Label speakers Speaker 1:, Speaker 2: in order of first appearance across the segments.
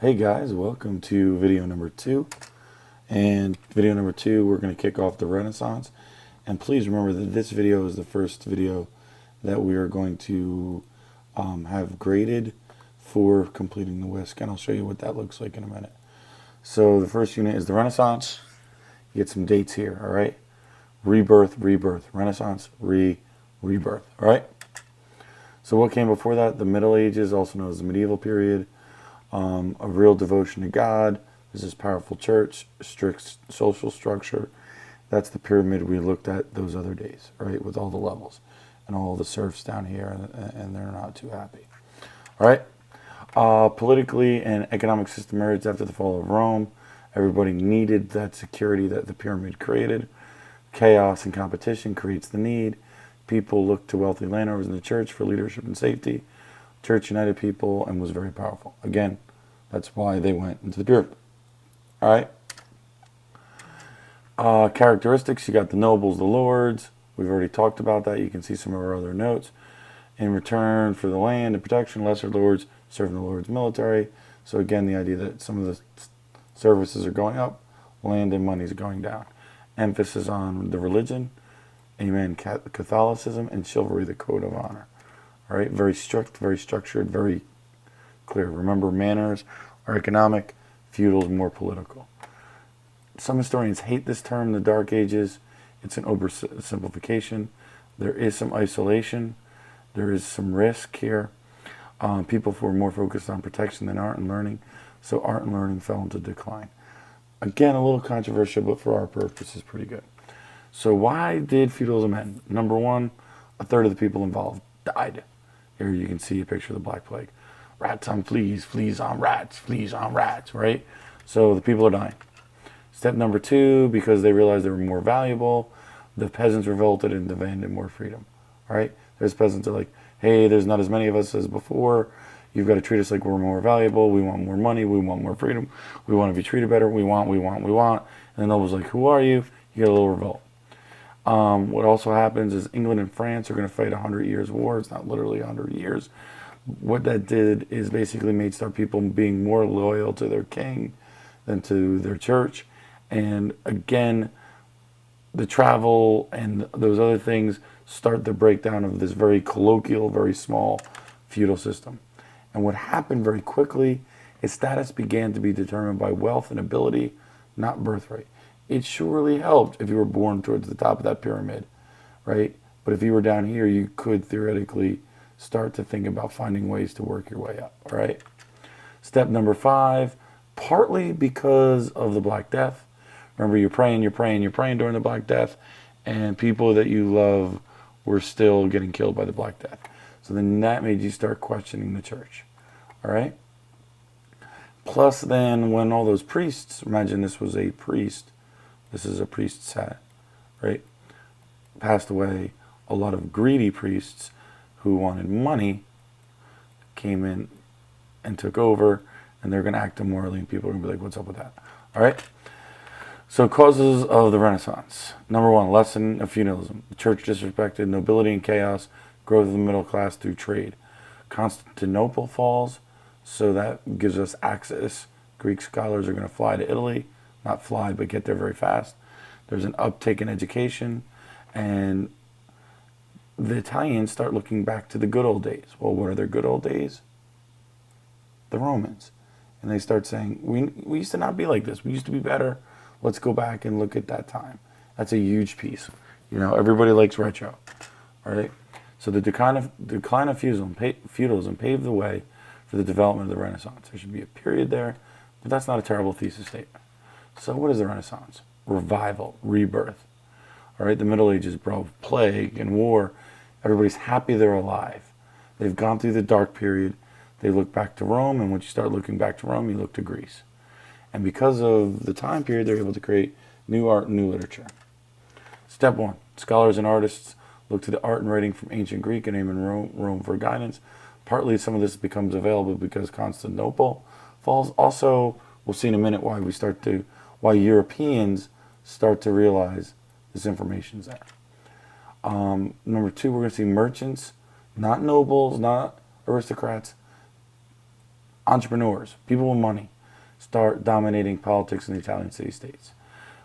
Speaker 1: Hey guys, welcome to video number 2. And video number 2, we're going to kick off the Renaissance. And please remember that this video is the first video that we are going to have graded for completing the WISC. And I'll show you what that looks like in a minute. So the first unit is the Renaissance. You get some dates here, all right? Rebirth, rebirth, Renaissance, rebirth, all right? So what came before that? The Middle Ages, also known as the medieval period. A real devotion to God. This is powerful church, strict social structure. That's the pyramid we looked at those other days, right? With all the levels and all the serfs down here, and they're not too happy. All right. Politically and economic system emerged after the fall of Rome. Everybody needed that security that the pyramid created. Chaos and competition creates the need. People looked to wealthy landowners in the church for leadership and safety. Church united people and was very powerful. Again, that's why they went into the pyramid. All right. Characteristics, you got the nobles, the lords. We've already talked about that. You can see some of our other notes. In return for the land and protection, lesser lords serving the lord's military. So again, the idea that some of the services are going up, land and money is going down. Emphasis on the religion, amen, Catholicism, and chivalry, the code of honor. All right, very strict, very structured, very clear. Remember, manners are economic, feudal is more political. Some historians hate this term, the Dark Ages. It's an oversimplification. There is some isolation. There is some risk here. People were more focused on protection than art and learning, so art and learning fell into decline. Again, a little controversial, but for our purposes, pretty good. So why did feudalism end? Number one, a third of the people involved died. Here you can see a picture of the Black Plague. Rats on fleas, fleas on rats, fleas on rats, right? So the people are dying. Step number 2, because they realized they were more valuable, the peasants revolted and demanded more freedom. All right? There's peasants that are like, hey, there's not as many of us as before. You've got to treat us like we're more valuable. We want more money. We want more freedom. We want to be treated better. We want. And the nobles like, who are you? You get a little revolt. What also happens is England and France are going to fight 100 years war. It's not literally 100 years. What that did is basically start people being more loyal to their king than to their church. And again, the travel and those other things start the breakdown of this very colloquial, very small feudal system. And what happened very quickly is status began to be determined by wealth and ability, not birthright. It surely helped if you were born towards the top of that pyramid, right? But if you were down here, you could theoretically start to think about finding ways to work your way up, all right? Step number 5, partly because of the Black Death. Remember, you're praying during the Black Death, and people that you love were still getting killed by the Black Death. So then that made you start questioning the church, all right? Plus then when all those priests, imagine this was a priest, this is a priest's hat, right? Passed away. A lot of greedy priests who wanted money came in and took over, and they're going to act immorally, and people are going to be like, what's up with that? All right? So causes of the Renaissance. Number 1, lesson of feudalism. The church disrespected, nobility and chaos, growth of the middle class through trade. Constantinople falls, so that gives us access. Greek scholars are going to fly to Italy. Not fly, but get there very fast. There's an uptake in education, and the Italians start looking back to the good old days. Well, what are their good old days? The Romans. And they start saying, we used to not be like this. We used to be better. Let's go back and look at that time. That's a huge piece. You know, everybody likes retro. All right? So the decline of feudalism paved the way for the development of the Renaissance. There should be a period there, but that's not a terrible thesis statement. So what is the Renaissance? Revival, rebirth. All right, the Middle Ages, bro, plague and war. Everybody's happy they're alive. They've gone through the dark period. They look back to Rome, and once you start looking back to Rome, you look to Greece. And because of the time period, they're able to create new art and new literature. Step 1, scholars and artists look to the art and writing from ancient Greek and aim in Rome for guidance. Partly some of this becomes available because Constantinople falls. Also, we'll see in a minute why Europeans start to realize this information's there. Number 2, we're going to see merchants, not nobles, not aristocrats, entrepreneurs, people with money, start dominating politics in the Italian city-states.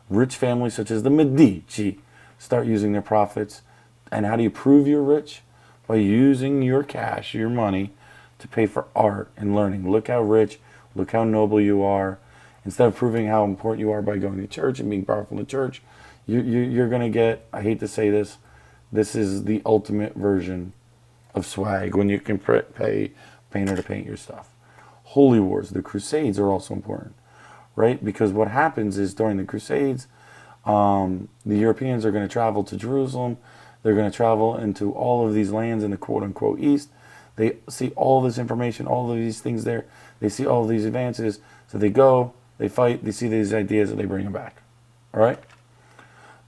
Speaker 1: Rich families such as the Medici start using their profits. And how do you prove you're rich? By using your cash, your money, to pay for art and learning. Look how rich, look how noble you are. Instead of proving how important you are by going to church and being powerful in the church, you're going to get, I hate to say this, this is the ultimate version of swag when you can pay a painter to paint your stuff. Holy wars, the Crusades are also important, right? Because what happens is during the Crusades, the Europeans are going to travel to Jerusalem. They're going to travel into all of these lands in the quote-unquote East. They see all this information, all of these things there. They see all of these advances. So they go, they fight, they see these ideas, and they bring them back. All right?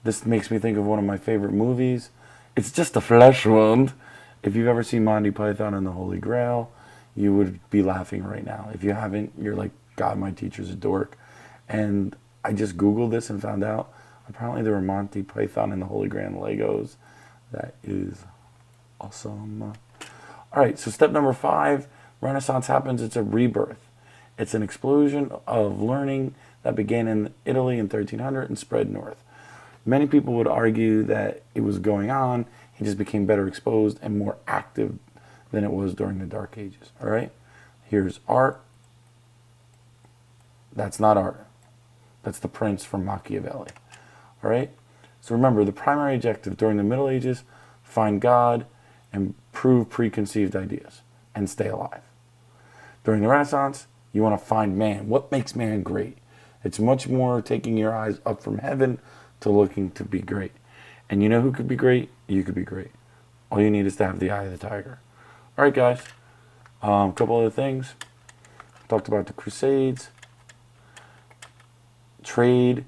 Speaker 1: This makes me think of one of my favorite movies. It's just a flesh wound. If you've ever seen Monty Python and the Holy Grail, you would be laughing right now. If you haven't, you're like, God, my teacher's a dork. And I just Googled this and found out apparently there were Monty Python and the Holy Grail Legos. That is awesome. All right, so step number 5, Renaissance happens. It's a rebirth. It's an explosion of learning that began in Italy in 1300 and spread north. Many people would argue that it was going on. It just became better exposed and more active than it was during the Dark Ages. All right, here's art. That's not art. That's the Prince from Machiavelli. All right. So remember, the primary objective during the Middle Ages, find God and prove preconceived ideas and stay alive. During the Renaissance, you want to find man. What makes man great? It's much more taking your eyes up from heaven to looking to be great. And you know who could be great? You could be great. All you need is to have the eye of the tiger. All right, guys. A couple other things. Talked about the Crusades. Trade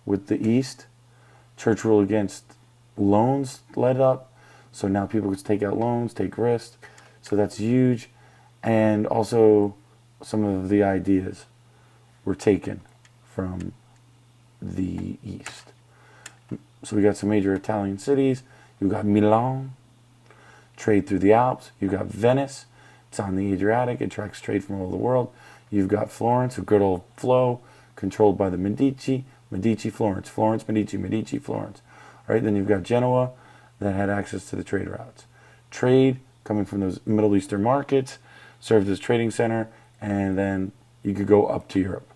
Speaker 1: with the East. Church rule against loans led up. So now people could take out loans, take risks. So that's huge. And also some of the ideas were taken from the East. So we got some major Italian cities. You got Milan, trade through the Alps. You got Venice. It's on the Adriatic. It attracts trade from all over the world. You've got Florence, a good old flow, controlled by the Medici. Medici, Florence, Florence, Medici, Medici, Florence. All right, then you've got Genoa that had access to the trade routes. Trade coming from those Middle Eastern markets served as trading center, and then you could go up to Europe.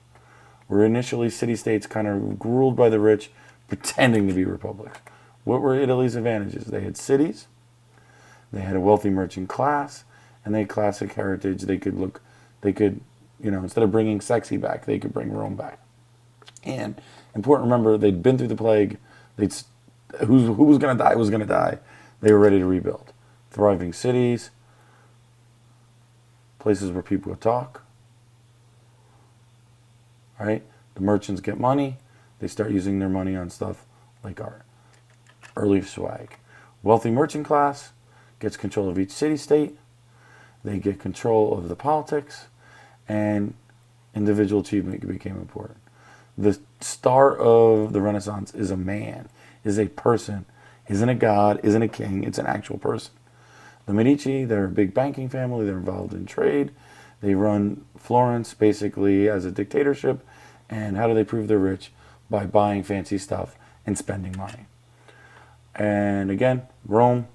Speaker 1: Were initially city-states kind of ruled by the rich, pretending to be republics. What were Italy's advantages? They had cities, they had a wealthy merchant class, and they had classic heritage. They could, instead of bringing sexy back, they could bring Rome back. And important to remember, they'd been through the plague. Who was going to die was going to die. They were ready to rebuild. Thriving cities, places where people would talk. All right, the merchants get money. They start using their money on stuff like art. Early swag. Wealthy merchant class gets control of each city-state. They get control of the politics, and individual achievement became important. The star of the Renaissance is a man, is a person, isn't a god, isn't a king, it's an actual person. The Medici, they're a big banking family, they're involved in trade. They run Florence basically as a dictatorship. And how do they prove they're rich? By buying fancy stuff and spending money. And again, Rome,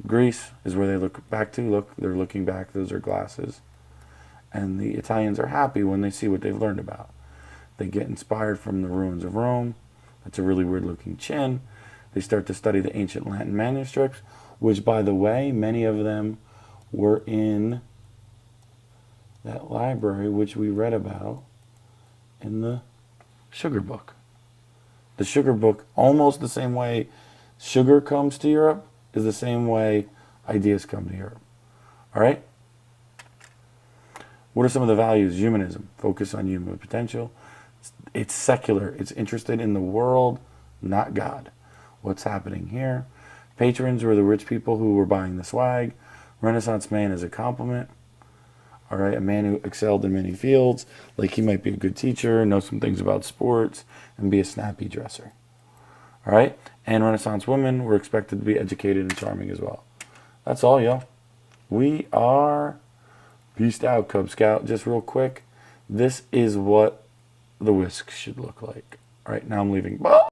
Speaker 1: Greece is where they look back to. Look, they're looking back, those are glasses. And the Italians are happy when they see what they've learned about. They get inspired from the ruins of Rome. That's a really weird looking chin. They start to study the ancient Latin manuscripts, which, by the way, many of them were in that library which we read about in the sugar book. The sugar book, almost the same way sugar comes to Europe, is the same way ideas come to Europe. All right? What are some of the values? Humanism, focus on human potential. It's secular. It's interested in the world, not God. What's happening here? Patrons were the rich people who were buying the swag. Renaissance man is a compliment. All right, a man who excelled in many fields, like he might be a good teacher, know some things about sports, and be a snappy dresser. All right, and Renaissance women were expected to be educated and charming as well. That's all, y'all. We are peaced out, Cub Scout. Just real quick, this is what the whisk should look like. All right, now I'm leaving.